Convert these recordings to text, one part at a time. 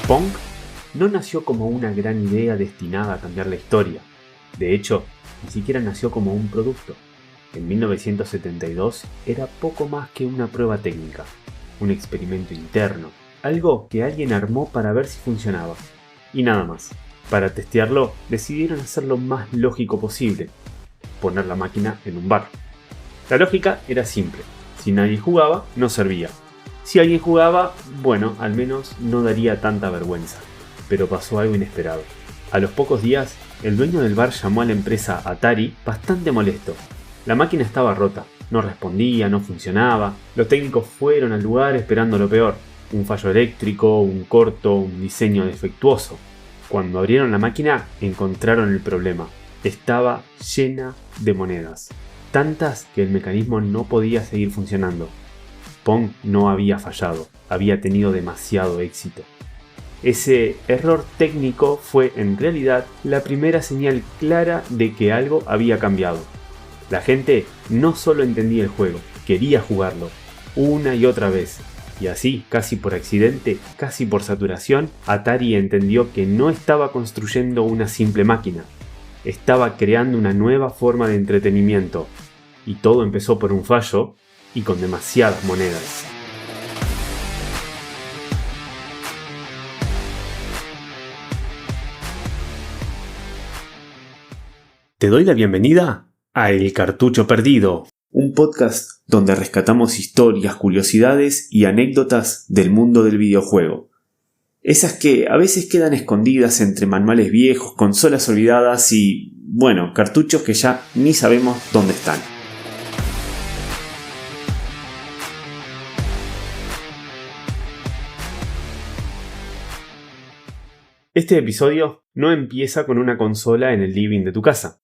Pong no nació como una gran idea destinada a cambiar la historia. De hecho, ni siquiera nació como un producto. En 1972 era poco más que una prueba técnica, un experimento interno, algo que alguien armó para ver si funcionaba. Y nada más. Para testearlo, decidieron hacer lo más lógico posible: poner la máquina en un bar. La lógica era simple: si nadie jugaba, no servía. Si alguien jugaba, bueno, al menos no daría tanta vergüenza. Pero pasó algo inesperado. A los pocos días, el dueño del bar llamó a la empresa Atari bastante molesto. La máquina estaba rota, no respondía, no funcionaba. Los técnicos fueron al lugar esperando lo peor: un fallo eléctrico, un corto, un diseño defectuoso. Cuando abrieron la máquina, encontraron el problema. Estaba llena de monedas, tantas que el mecanismo no podía seguir funcionando. Pong no había fallado, había tenido demasiado éxito. Ese error técnico fue en realidad la primera señal clara de que algo había cambiado. La gente no solo entendía el juego, quería jugarlo una y otra vez. Y así, casi por accidente, casi por saturación, Atari entendió que no estaba construyendo una simple máquina. Estaba creando una nueva forma de entretenimiento. Y todo empezó por un fallo y con demasiadas monedas. Te doy la bienvenida a El Cartucho Perdido, un podcast donde rescatamos historias, curiosidades y anécdotas del mundo del videojuego. Esas que a veces quedan escondidas entre manuales viejos, consolas olvidadas y, bueno, cartuchos que ya ni sabemos dónde están. Este episodio no empieza con una consola en el living de tu casa.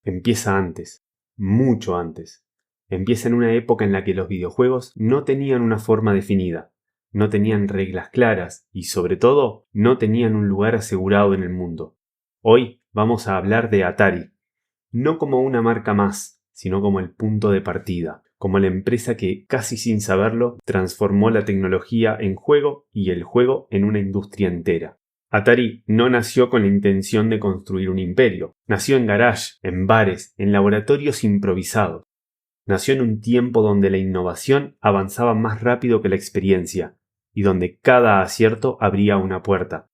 Empieza antes, mucho antes. Empieza en una época en la que los videojuegos no tenían una forma definida, no tenían reglas claras y, sobre todo, no tenían un lugar asegurado en el mundo. Hoy vamos a hablar de Atari, no como una marca más, sino como el punto de partida, como la empresa que, casi sin saberlo, transformó la tecnología en juego y el juego en una industria entera. Atari no nació con la intención de construir un imperio. Nació en garage, en bares, en laboratorios improvisados. Nació en un tiempo donde la innovación avanzaba más rápido que la experiencia, y donde cada acierto abría una puerta,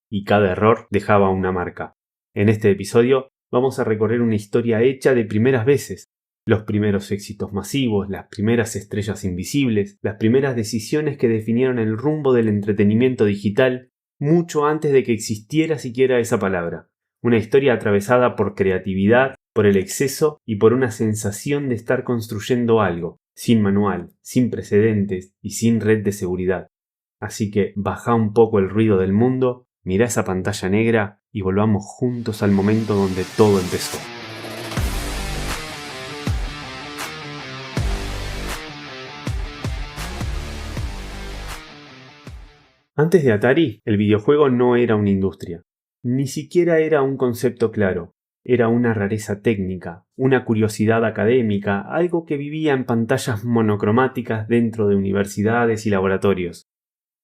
y cada error dejaba una marca. En este episodio vamos a recorrer una historia hecha de primeras veces. Los primeros éxitos masivos, las primeras estrellas invisibles, las primeras decisiones que definieron el rumbo del entretenimiento digital mucho antes de que existiera siquiera esa palabra. Una historia atravesada por creatividad, por el exceso y por una sensación de estar construyendo algo, sin manual, sin precedentes y sin red de seguridad. Así que baja un poco el ruido del mundo, mira esa pantalla negra y volvamos juntos al momento donde todo empezó. Antes de Atari, el videojuego no era una industria. Ni siquiera era un concepto claro. Era una rareza técnica, una curiosidad académica, algo que vivía en pantallas monocromáticas dentro de universidades y laboratorios.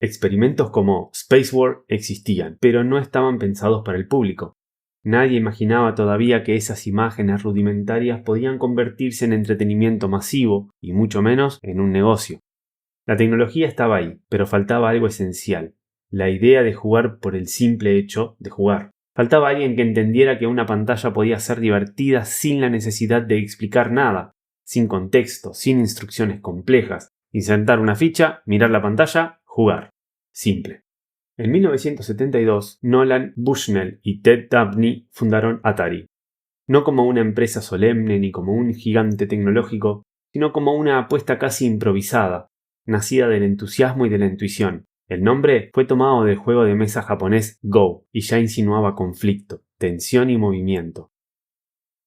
Experimentos como Space War existían, pero no estaban pensados para el público. Nadie imaginaba todavía que esas imágenes rudimentarias podían convertirse en entretenimiento masivo, y mucho menos en un negocio. La tecnología estaba ahí, pero faltaba algo esencial: la idea de jugar por el simple hecho de jugar. Faltaba alguien que entendiera que una pantalla podía ser divertida sin la necesidad de explicar nada, sin contexto, sin instrucciones complejas. Insertar una ficha, mirar la pantalla, jugar. Simple. En 1972, Nolan Bushnell y Ted Dabney fundaron Atari. No como una empresa solemne ni como un gigante tecnológico, sino como una apuesta casi improvisada, nacida del entusiasmo y de la intuición. El nombre fue tomado del juego de mesa japonés Go y ya insinuaba conflicto, tensión y movimiento.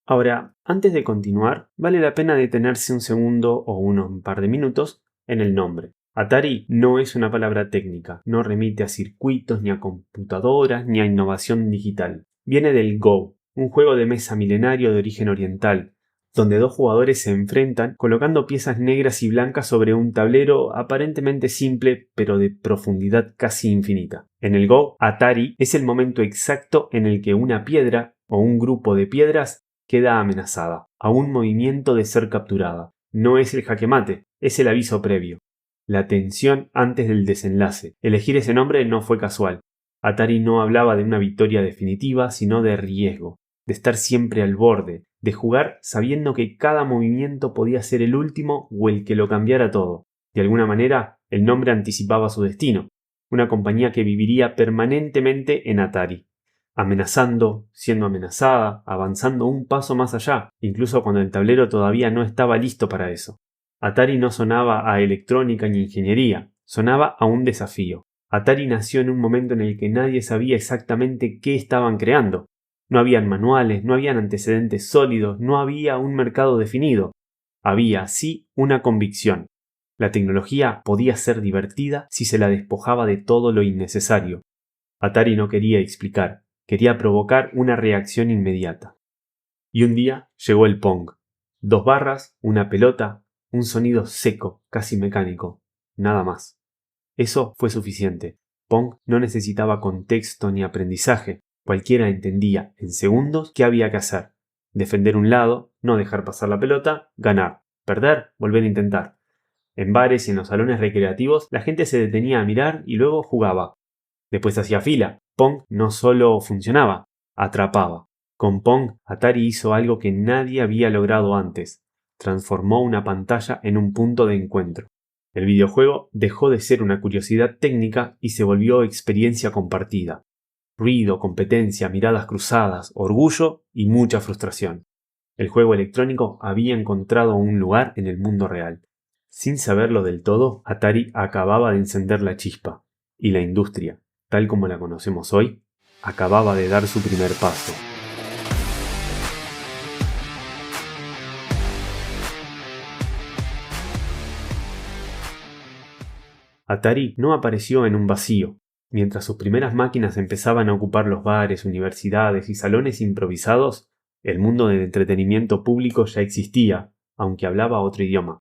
Ahora, antes de continuar, vale la pena detenerse un segundo o un par de minutos en el nombre. Atari no es una palabra técnica, no remite a circuitos, ni a computadoras, ni a innovación digital. Viene del Go, un juego de mesa milenario de origen oriental, donde dos jugadores se enfrentan colocando piezas negras y blancas sobre un tablero aparentemente simple pero de profundidad casi infinita. En el Go, Atari es el momento exacto en el que una piedra o un grupo de piedras queda amenazada, a un movimiento de ser capturada. No es el jaque mate, es el aviso previo. La tensión antes del desenlace. Elegir ese nombre no fue casual. Atari no hablaba de una victoria definitiva, sino de riesgo, de estar siempre al borde, de jugar sabiendo que cada movimiento podía ser el último o el que lo cambiara todo. De alguna manera, el nombre anticipaba su destino, una compañía que viviría permanentemente en Atari, amenazando, siendo amenazada, avanzando un paso más allá, incluso cuando el tablero todavía no estaba listo para eso. Atari no sonaba a electrónica ni ingeniería, sonaba a un desafío. Atari nació en un momento en el que nadie sabía exactamente qué estaban creando. No habían manuales, no habían antecedentes sólidos, no había un mercado definido. Había, sí, una convicción. La tecnología podía ser divertida si se la despojaba de todo lo innecesario. Atari no quería explicar, quería provocar una reacción inmediata. Y un día llegó el Pong. 2 barras, una pelota, un sonido seco, casi mecánico. Nada más. Eso fue suficiente. Pong no necesitaba contexto ni aprendizaje. Cualquiera entendía en segundos qué había que hacer. Defender un lado, no dejar pasar la pelota, ganar. Perder, volver a intentar. En bares y en los salones recreativos la gente se detenía a mirar y luego jugaba. Después hacía fila. Pong no solo funcionaba, atrapaba. Con Pong, Atari hizo algo que nadie había logrado antes. Transformó una pantalla en un punto de encuentro. El videojuego dejó de ser una curiosidad técnica y se volvió experiencia compartida. Ruido, competencia, miradas cruzadas, orgullo y mucha frustración. El juego electrónico había encontrado un lugar en el mundo real. Sin saberlo del todo, Atari acababa de encender la chispa, y la industria, tal como la conocemos hoy, acababa de dar su primer paso. Atari no apareció en un vacío. Mientras sus primeras máquinas empezaban a ocupar los bares, universidades y salones improvisados, el mundo del entretenimiento público ya existía, aunque hablaba otro idioma.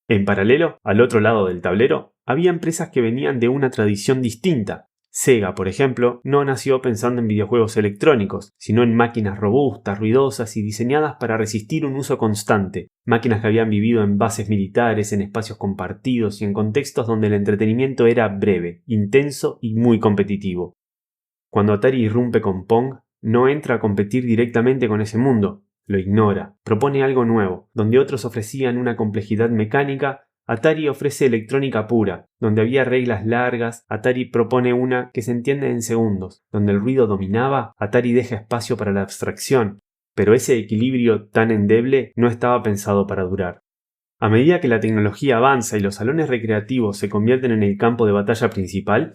En paralelo, al otro lado del tablero, había empresas que venían de una tradición distinta. Sega, por ejemplo, no nació pensando en videojuegos electrónicos, sino en máquinas robustas, ruidosas y diseñadas para resistir un uso constante, máquinas que habían vivido en bases militares, en espacios compartidos y en contextos donde el entretenimiento era breve, intenso y muy competitivo. Cuando Atari irrumpe con Pong, no entra a competir directamente con ese mundo, lo ignora, propone algo nuevo, donde otros ofrecían una complejidad mecánica, Atari ofrece electrónica pura, donde había reglas largas, Atari propone una que se entiende en segundos, donde el ruido dominaba, Atari deja espacio para la abstracción, pero ese equilibrio tan endeble no estaba pensado para durar. A medida que la tecnología avanza y los salones recreativos se convierten en el campo de batalla principal,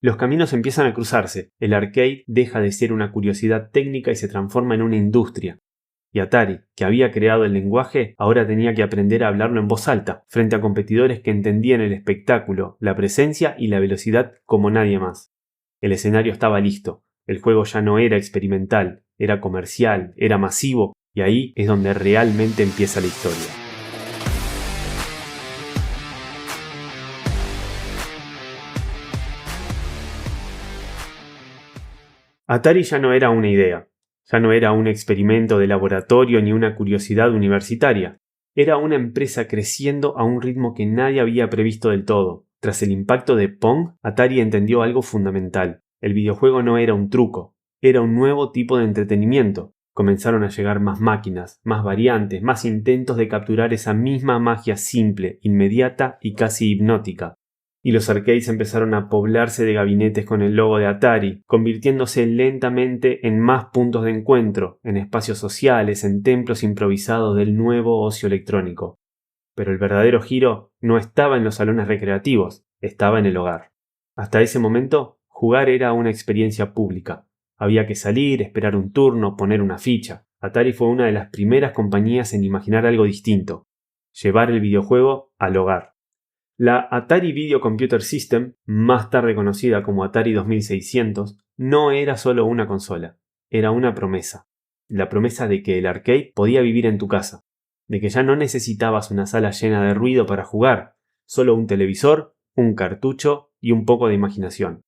los caminos empiezan a cruzarse, el arcade deja de ser una curiosidad técnica y se transforma en una industria. Y Atari, que había creado el lenguaje, ahora tenía que aprender a hablarlo en voz alta, frente a competidores que entendían el espectáculo, la presencia y la velocidad como nadie más. El escenario estaba listo, el juego ya no era experimental, era comercial, era masivo, y ahí es donde realmente empieza la historia. Atari ya no era una idea, ya no era un experimento de laboratorio ni una curiosidad universitaria. Era una empresa creciendo a un ritmo que nadie había previsto del todo. Tras el impacto de Pong, Atari entendió algo fundamental. El videojuego no era un truco, era un nuevo tipo de entretenimiento. Comenzaron a llegar más máquinas, más variantes, más intentos de capturar esa misma magia simple, inmediata y casi hipnótica. Y los arcades empezaron a poblarse de gabinetes con el logo de Atari, convirtiéndose lentamente en más puntos de encuentro, en espacios sociales, en templos improvisados del nuevo ocio electrónico. Pero el verdadero giro no estaba en los salones recreativos, estaba en el hogar. Hasta ese momento, jugar era una experiencia pública. Había que salir, esperar un turno, poner una ficha. Atari fue una de las primeras compañías en imaginar algo distinto: llevar el videojuego al hogar. La Atari Video Computer System, más tarde conocida como Atari 2600, no era solo una consola, era una promesa. La promesa de que el arcade podía vivir en tu casa. de que ya no necesitabas una sala llena de ruido para jugar, solo un televisor, un cartucho y un poco de imaginación.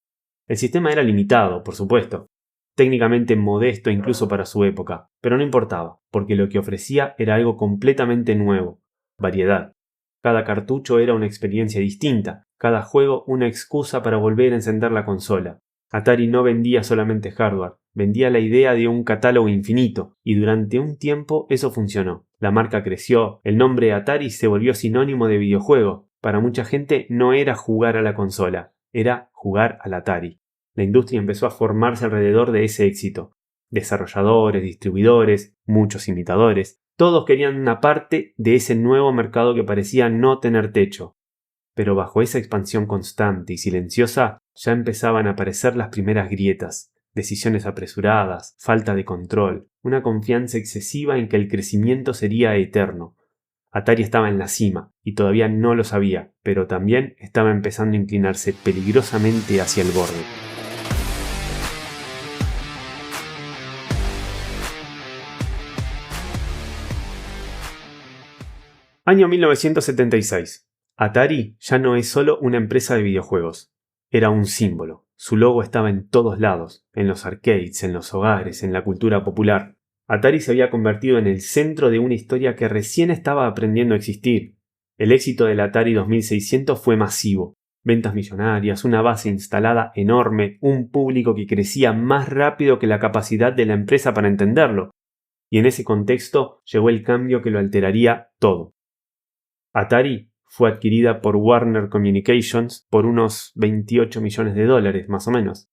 El sistema era limitado, por supuesto, técnicamente modesto incluso para su época, pero no importaba, porque lo que ofrecía era algo completamente nuevo: variedad. Cada cartucho era una experiencia distinta, cada juego una excusa para volver a encender la consola. Atari no vendía solamente hardware, vendía la idea de un catálogo infinito, y durante un tiempo eso funcionó. La marca creció, el nombre Atari se volvió sinónimo de videojuego. Para mucha gente no era jugar a la consola, era jugar al Atari. La industria empezó a formarse alrededor de ese éxito. Desarrolladores, distribuidores, muchos imitadores, todos querían una parte de ese nuevo mercado que parecía no tener techo. Pero bajo esa expansión constante y silenciosa ya empezaban a aparecer las primeras grietas, decisiones apresuradas, falta de control, una confianza excesiva en que el crecimiento sería eterno. Atari estaba en la cima, y todavía no lo sabía, pero también estaba empezando a inclinarse peligrosamente hacia el borde. Año 1976. Atari ya no es solo una empresa de videojuegos. Era un símbolo. Su logo estaba en todos lados, en los arcades, en los hogares, en la cultura popular. Atari se había convertido en el centro de una historia que recién estaba aprendiendo a existir. El éxito del Atari 2600 fue masivo. Ventas millonarias, una base instalada enorme, un público que crecía más rápido que la capacidad de la empresa para entenderlo. Y en ese contexto llegó el cambio que lo alteraría todo. Atari fue adquirida por Warner Communications por unos $28 millones, más o menos.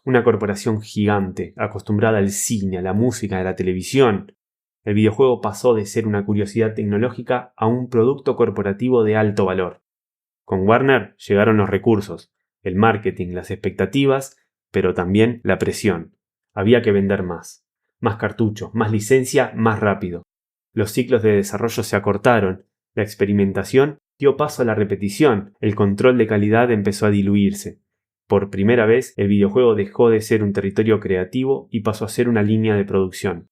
Una corporación gigante, acostumbrada al cine, a la música, a la televisión. El videojuego pasó de ser una curiosidad tecnológica a un producto corporativo de alto valor. Con Warner llegaron los recursos, el marketing, las expectativas, pero también la presión. Había que vender más. Más cartuchos, más licencia, más rápido. Los ciclos de desarrollo se acortaron. La experimentación dio paso a la repetición, el control de calidad empezó a diluirse. Por primera vez, el videojuego dejó de ser un territorio creativo y pasó a ser una línea de producción.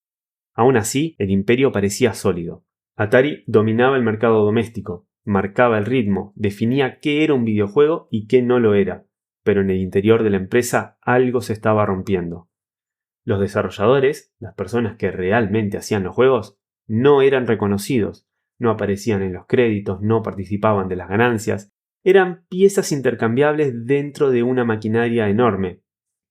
Aún así, el imperio parecía sólido. Atari dominaba el mercado doméstico, marcaba el ritmo, definía qué era un videojuego y qué no lo era, pero en el interior de la empresa algo se estaba rompiendo. Los desarrolladores, las personas que realmente hacían los juegos, no eran reconocidos. No aparecían en los créditos, no participaban de las ganancias, eran piezas intercambiables dentro de una maquinaria enorme.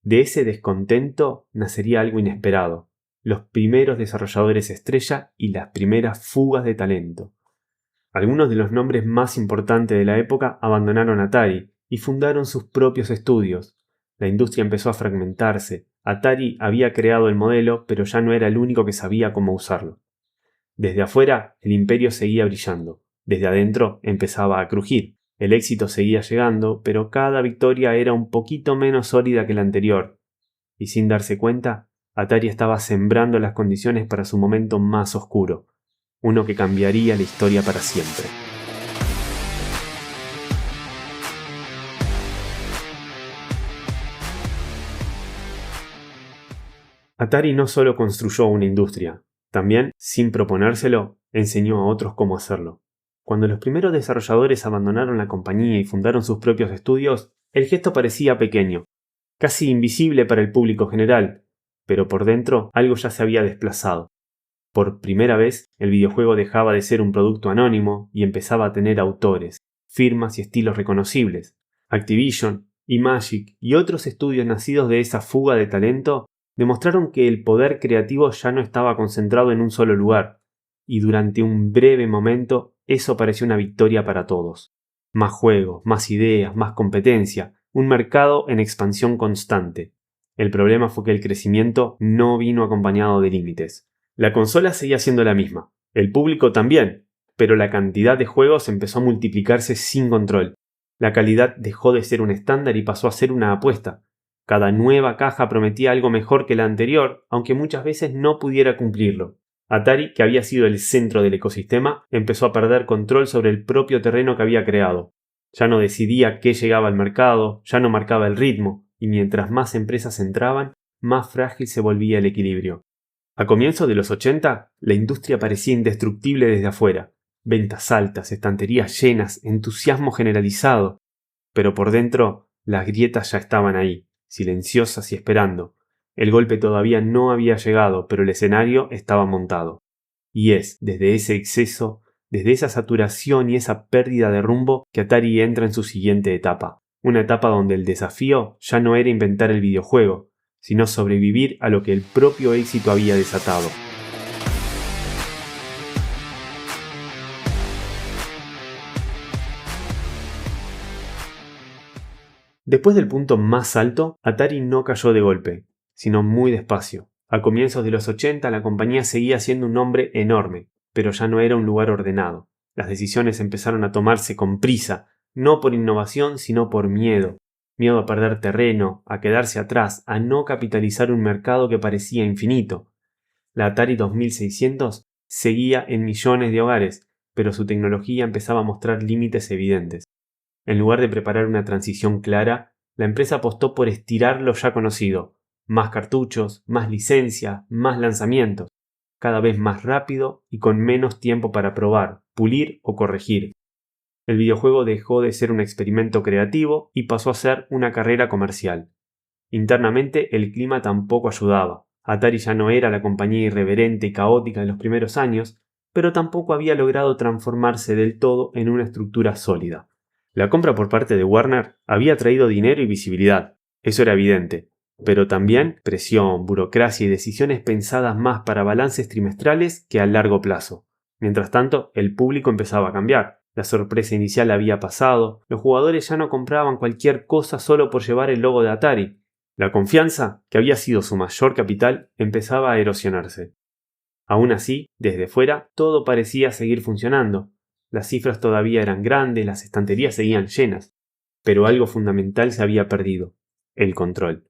De ese descontento nacería algo inesperado, los primeros desarrolladores estrella y las primeras fugas de talento. Algunos de los nombres más importantes de la época abandonaron Atari y fundaron sus propios estudios. La industria empezó a fragmentarse. Atari había creado el modelo, pero ya no era el único que sabía cómo usarlo. Desde afuera, el imperio seguía brillando. Desde adentro, empezaba a crujir. El éxito seguía llegando, pero cada victoria era un poquito menos sólida que la anterior. Y sin darse cuenta, Atari estaba sembrando las condiciones para su momento más oscuro. Uno que cambiaría la historia para siempre. Atari no solo construyó una industria, también, sin proponérselo, enseñó a otros cómo hacerlo. Cuando los primeros desarrolladores abandonaron la compañía y fundaron sus propios estudios, el gesto parecía pequeño, casi invisible para el público general, pero por dentro algo ya se había desplazado. Por primera vez, el videojuego dejaba de ser un producto anónimo y empezaba a tener autores, firmas y estilos reconocibles. Activision, Imagic y otros estudios nacidos de esa fuga de talento demostraron que el poder creativo ya no estaba concentrado en un solo lugar, y durante un breve momento eso pareció una victoria para todos. Más juegos, más ideas, más competencia, un mercado en expansión constante. El problema fue que el crecimiento no vino acompañado de límites. La consola seguía siendo la misma, el público también, pero la cantidad de juegos empezó a multiplicarse sin control. La calidad dejó de ser un estándar y pasó a ser una apuesta. Cada nueva caja prometía algo mejor que la anterior, aunque muchas veces no pudiera cumplirlo. Atari, que había sido el centro del ecosistema, empezó a perder control sobre el propio terreno que había creado. Ya no decidía qué llegaba al mercado, ya no marcaba el ritmo, y mientras más empresas entraban, más frágil se volvía el equilibrio. A comienzos de los 80, la industria parecía indestructible desde afuera. Ventas altas, estanterías llenas, entusiasmo generalizado. Pero por dentro, las grietas ya estaban ahí, silenciosas y esperando. El golpe todavía no había llegado, pero el escenario estaba montado. Y es desde ese exceso, desde esa saturación y esa pérdida de rumbo que Atari entra en su siguiente etapa. Una etapa donde el desafío ya no era inventar el videojuego, sino sobrevivir a lo que el propio éxito había desatado. Después del punto más alto, Atari no cayó de golpe, sino muy despacio. A comienzos de los 80 la compañía seguía siendo un nombre enorme, pero ya no era un lugar ordenado. Las decisiones empezaron a tomarse con prisa, no por innovación, sino por miedo. Miedo a perder terreno, a quedarse atrás, a no capitalizar un mercado que parecía infinito. La Atari 2600 seguía en millones de hogares, pero su tecnología empezaba a mostrar límites evidentes. En lugar de preparar una transición clara, la empresa apostó por estirar lo ya conocido. Más cartuchos, más licencia, más lanzamientos, cada vez más rápido y con menos tiempo para probar, pulir o corregir. El videojuego dejó de ser un experimento creativo y pasó a ser una carrera comercial. Internamente el clima tampoco ayudaba. Atari ya no era la compañía irreverente y caótica de los primeros años, pero tampoco había logrado transformarse del todo en una estructura sólida. La compra por parte de Warner había traído dinero y visibilidad, eso era evidente, pero también presión, burocracia y decisiones pensadas más para balances trimestrales que a largo plazo. Mientras tanto, el público empezaba a cambiar. La sorpresa inicial había pasado, los jugadores ya no compraban cualquier cosa solo por llevar el logo de Atari. La confianza, que había sido su mayor capital, empezaba a erosionarse. Aún así, desde fuera, todo parecía seguir funcionando. Las cifras todavía eran grandes, las estanterías seguían llenas, pero algo fundamental se había perdido: el control.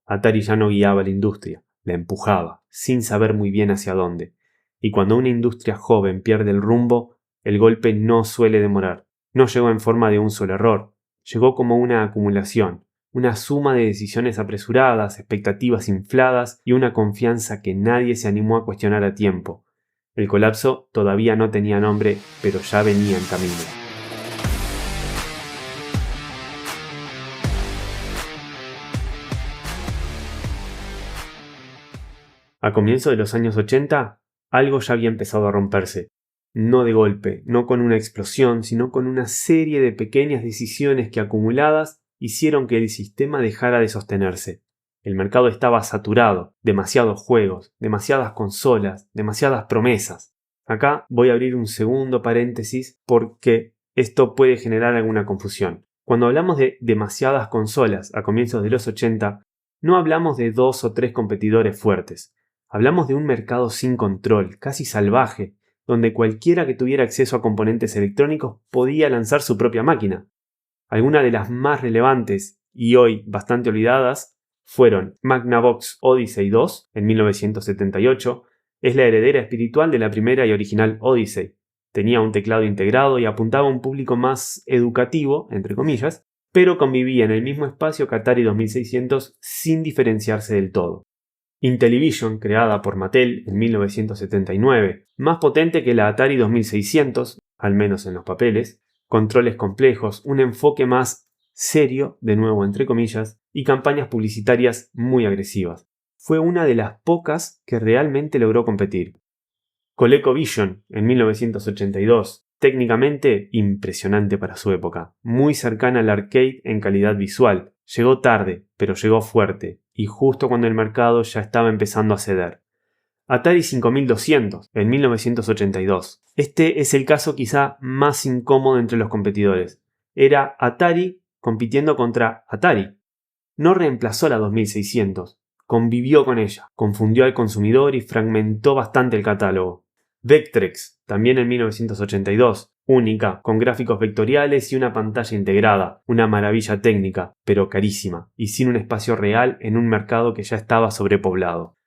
Atari ya no guiaba la industria, la empujaba, sin saber muy bien hacia dónde. Y cuando una industria joven pierde el rumbo, el golpe no suele demorar. No llegó en forma de un solo error, llegó como una acumulación, una suma de decisiones apresuradas, expectativas infladas y una confianza que nadie se animó a cuestionar a tiempo. El colapso todavía no tenía nombre, pero ya venía en camino. A comienzos de los años 80, algo ya había empezado a romperse. No de golpe, no con una explosión, sino con una serie de pequeñas decisiones que acumuladas hicieron que el sistema dejara de sostenerse. El mercado estaba saturado, demasiados juegos, demasiadas consolas, demasiadas promesas. Acá voy a abrir un segundo paréntesis porque esto puede generar alguna confusión. Cuando hablamos de demasiadas consolas a comienzos de los 80, no hablamos de 2 o 3 competidores fuertes. Hablamos de un mercado sin control, casi salvaje, donde cualquiera que tuviera acceso a componentes electrónicos podía lanzar su propia máquina. Algunas de las más relevantes y hoy bastante olvidadas fueron Magnavox Odyssey 2 en 1978, es la heredera espiritual de la primera y original Odyssey. Tenía un teclado integrado y apuntaba a un público más educativo, entre comillas, pero convivía en el mismo espacio que Atari 2600 sin diferenciarse del todo. Intellivision, creada por Mattel en 1979, más potente que la Atari 2600, al menos en los papeles, controles complejos, un enfoque más serio, de nuevo entre comillas, y campañas publicitarias muy agresivas. Fue una de las pocas que realmente logró competir. ColecoVision en 1982, técnicamente impresionante para su época, muy cercana al arcade en calidad visual. Llegó tarde, pero llegó fuerte, y justo cuando el mercado ya estaba empezando a ceder. Atari 5200 en 1982. Este es el caso quizá más incómodo entre los competidores. Era Atari compitiendo contra Atari. No reemplazó la 2600, convivió con ella, confundió al consumidor y fragmentó bastante el catálogo. Vectrex, también en 1982, única, con gráficos vectoriales y una pantalla integrada, una maravilla técnica, pero carísima, y sin un espacio real en un mercado que ya estaba sobrepoblado.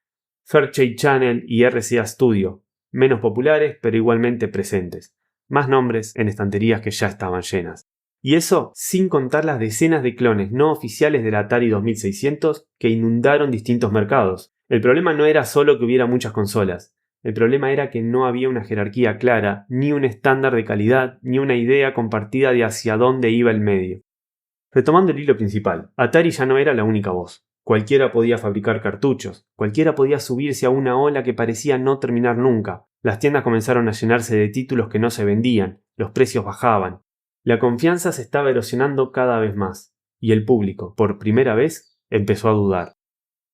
Fairchild Channel y RCA Studio, menos populares pero igualmente presentes, más nombres en estanterías que ya estaban llenas. Y eso sin contar las decenas de clones no oficiales del Atari 2600 que inundaron distintos mercados. El problema no era solo que hubiera muchas consolas. El problema era que no había una jerarquía clara, ni un estándar de calidad, ni una idea compartida de hacia dónde iba el medio. Retomando el hilo principal, Atari ya no era la única voz. Cualquiera podía fabricar cartuchos, cualquiera podía subirse a una ola que parecía no terminar nunca. Las tiendas comenzaron a llenarse de títulos que no se vendían, los precios bajaban. La confianza se estaba erosionando cada vez más, y el público, por primera vez, empezó a dudar.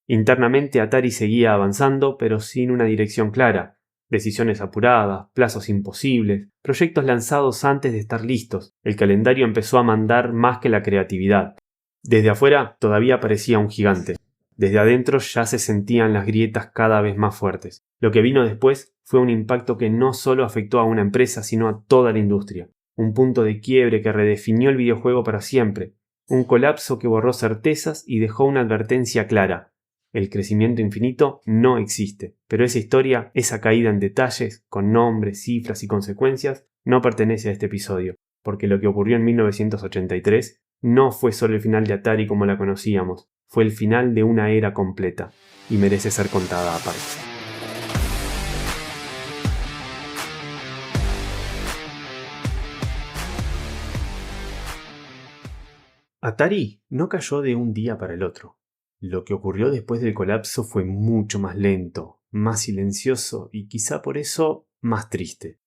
Internamente Atari seguía avanzando, pero sin una dirección clara. Decisiones apuradas, plazos imposibles, proyectos lanzados antes de estar listos. El calendario empezó a mandar más que la creatividad. Desde afuera todavía parecía un gigante. Desde adentro ya se sentían las grietas cada vez más fuertes. Lo que vino después fue un impacto que no solo afectó a una empresa, sino a toda la industria. Un punto de quiebre que redefinió el videojuego para siempre. Un colapso que borró certezas y dejó una advertencia clara. El crecimiento infinito no existe, pero esa historia, esa caída en detalles, con nombres, cifras y consecuencias, no pertenece a este episodio, porque lo que ocurrió en 1983 no fue solo el final de Atari como la conocíamos, fue el final de una era completa, y merece ser contada aparte. Atari no cayó de un día para el otro. Lo que ocurrió después del colapso fue mucho más lento, más silencioso y quizá por eso más triste.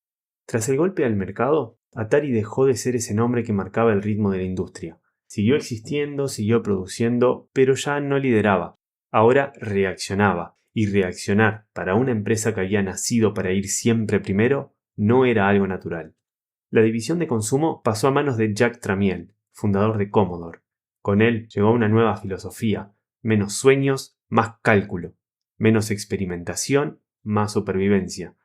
Tras el golpe al mercado, Atari dejó de ser ese nombre que marcaba el ritmo de la industria. Siguió existiendo, siguió produciendo, pero ya no lideraba. Ahora reaccionaba, y reaccionar para una empresa que había nacido para ir siempre primero no era algo natural. La división de consumo pasó a manos de Jack Tramiel, fundador de Commodore. Con él llegó una nueva filosofía: menos sueños, más cálculo; menos experimentación, más supervivencia.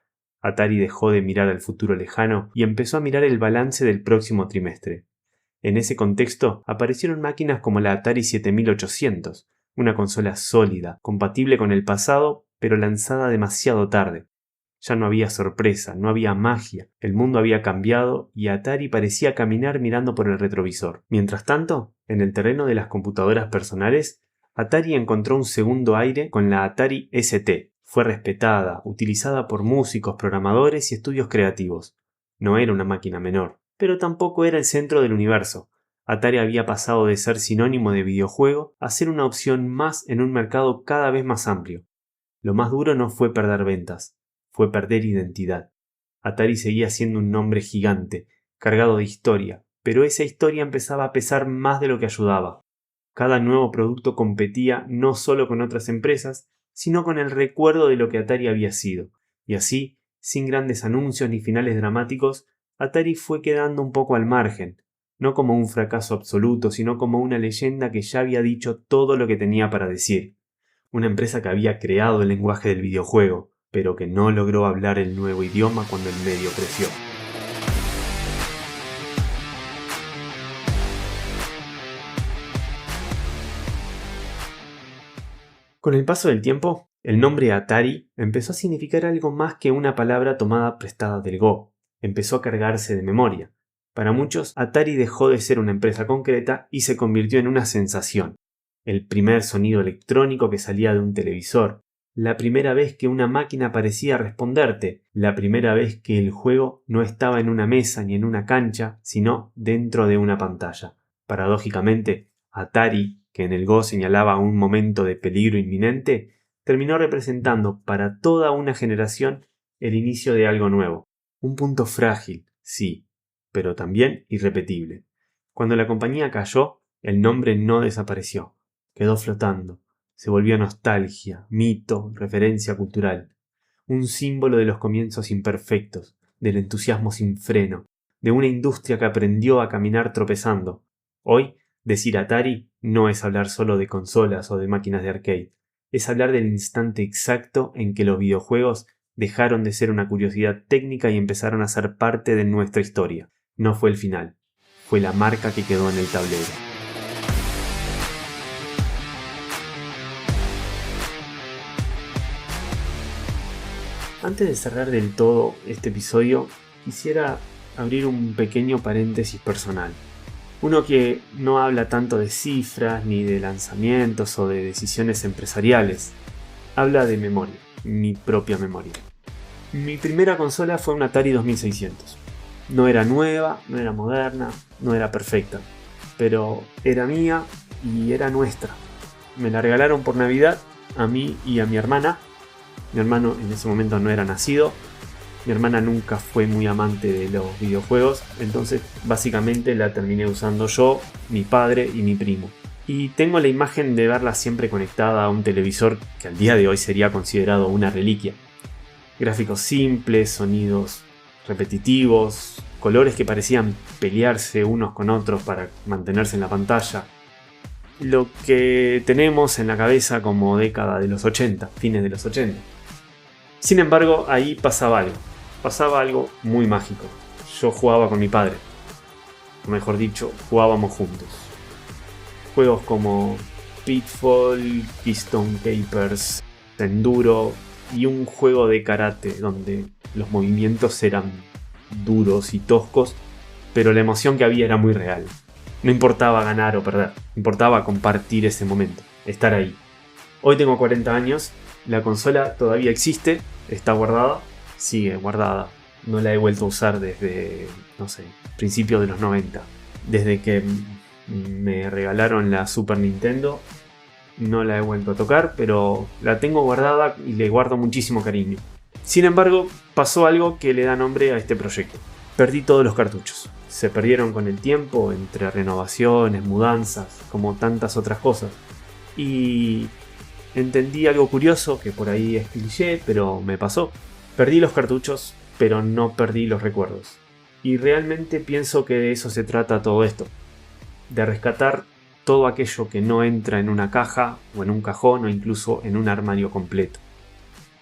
Atari dejó de mirar al futuro lejano y empezó a mirar el balance del próximo trimestre. En ese contexto aparecieron máquinas como la Atari 7800, una consola sólida, compatible con el pasado, pero lanzada demasiado tarde. Ya no había sorpresa, no había magia, el mundo había cambiado y Atari parecía caminar mirando por el retrovisor. Mientras tanto, en el terreno de las computadoras personales, Atari encontró un segundo aire con la Atari ST. Fue respetada, utilizada por músicos, programadores y estudios creativos. No era una máquina menor, pero tampoco era el centro del universo. Atari había pasado de ser sinónimo de videojuego a ser una opción más en un mercado cada vez más amplio. Lo más duro no fue perder ventas, fue perder identidad. Atari seguía siendo un nombre gigante, cargado de historia, pero esa historia empezaba a pesar más de lo que ayudaba. Cada nuevo producto competía no solo con otras empresas, sino con el recuerdo de lo que Atari había sido. Y así, sin grandes anuncios ni finales dramáticos, Atari fue quedando un poco al margen, no como un fracaso absoluto, sino como una leyenda que ya había dicho todo lo que tenía para decir. Una empresa que había creado el lenguaje del videojuego, pero que no logró hablar el nuevo idioma cuando el medio creció. Con el paso del tiempo, el nombre Atari empezó a significar algo más que una palabra tomada prestada del Go. Empezó a cargarse de memoria. Para muchos, Atari dejó de ser una empresa concreta y se convirtió en una sensación. El primer sonido electrónico que salía de un televisor. La primera vez que una máquina parecía responderte. La primera vez que el juego no estaba en una mesa ni en una cancha, sino dentro de una pantalla. Paradójicamente, Atari, que en el Go señalaba un momento de peligro inminente, terminó representando para toda una generación el inicio de algo nuevo. Un punto frágil, sí, pero también irrepetible. Cuando la compañía cayó, el nombre no desapareció, quedó flotando. Se volvió nostalgia, mito, referencia cultural. Un símbolo de los comienzos imperfectos, del entusiasmo sin freno, de una industria que aprendió a caminar tropezando. Hoy, decir Atari no es hablar solo de consolas o de máquinas de arcade. Es hablar del instante exacto en que los videojuegos dejaron de ser una curiosidad técnica y empezaron a ser parte de nuestra historia. No fue el final, fue la marca que quedó en el tablero. Antes de cerrar del todo este episodio, quisiera abrir un pequeño paréntesis personal. Uno que no habla tanto de cifras ni de lanzamientos o de decisiones empresariales. habla de memoria, mi propia memoria. Mi primera consola fue un Atari 2600. No era nueva, no era moderna, no era perfecta, pero era mía y era nuestra. Me la regalaron por Navidad a mí y a mi hermana. Mi hermano en ese momento no era nacido. Mi hermana nunca fue muy amante de los videojuegos, entonces básicamente la terminé usando yo, mi padre y mi primo. Y tengo la imagen de verla siempre conectada a un televisor que al día de hoy sería considerado una reliquia. Gráficos simples, sonidos repetitivos, colores que parecían pelearse unos con otros para mantenerse en la pantalla. Lo que tenemos en la cabeza como década de los 80, fines de los 80. Sin embargo, ahí pasaba algo muy mágico. Yo jugaba con mi padre, o mejor dicho, jugábamos juntos. Juegos como Pitfall, Keystone Capers, Enduro y un juego de karate donde los movimientos eran duros y toscos, pero la emoción que había era muy real. No importaba ganar o perder, importaba compartir ese momento, estar ahí. Hoy tengo 40 años, la consola todavía existe, está guardada, sigue guardada. No la he vuelto a usar desde, principios de los 90. Desde que me regalaron la Super Nintendo, no la he vuelto a tocar, pero la tengo guardada y le guardo muchísimo cariño. Sin embargo, pasó algo que le da nombre a este proyecto. Perdí todos los cartuchos. Se perdieron con el tiempo, entre renovaciones, mudanzas, como tantas otras cosas. Y entendí algo curioso, que por ahí es cliché, pero me pasó. Perdí los cartuchos, pero no perdí los recuerdos. Y realmente pienso que de eso se trata todo esto. De rescatar todo aquello que no entra en una caja, o en un cajón, o incluso en un armario completo.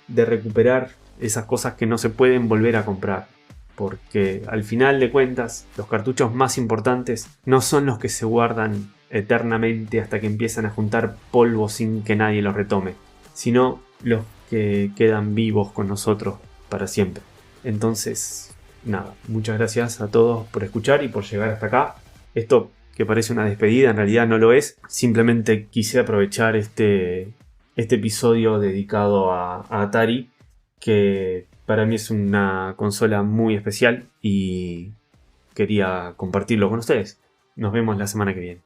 De recuperar esas cosas que no se pueden volver a comprar. Porque al final de cuentas, los cartuchos más importantes no son los que se guardan eternamente hasta que empiezan a juntar polvo sin que nadie los retome, sino los que quedan vivos con nosotros para siempre. Entonces, nada, muchas gracias a todos por escuchar y por llegar hasta acá. Esto que parece una despedida, en realidad no lo es. Simplemente quise aprovechar este episodio dedicado a Atari, que para mí es una consola muy especial y quería compartirlo con ustedes. Nos vemos la semana que viene.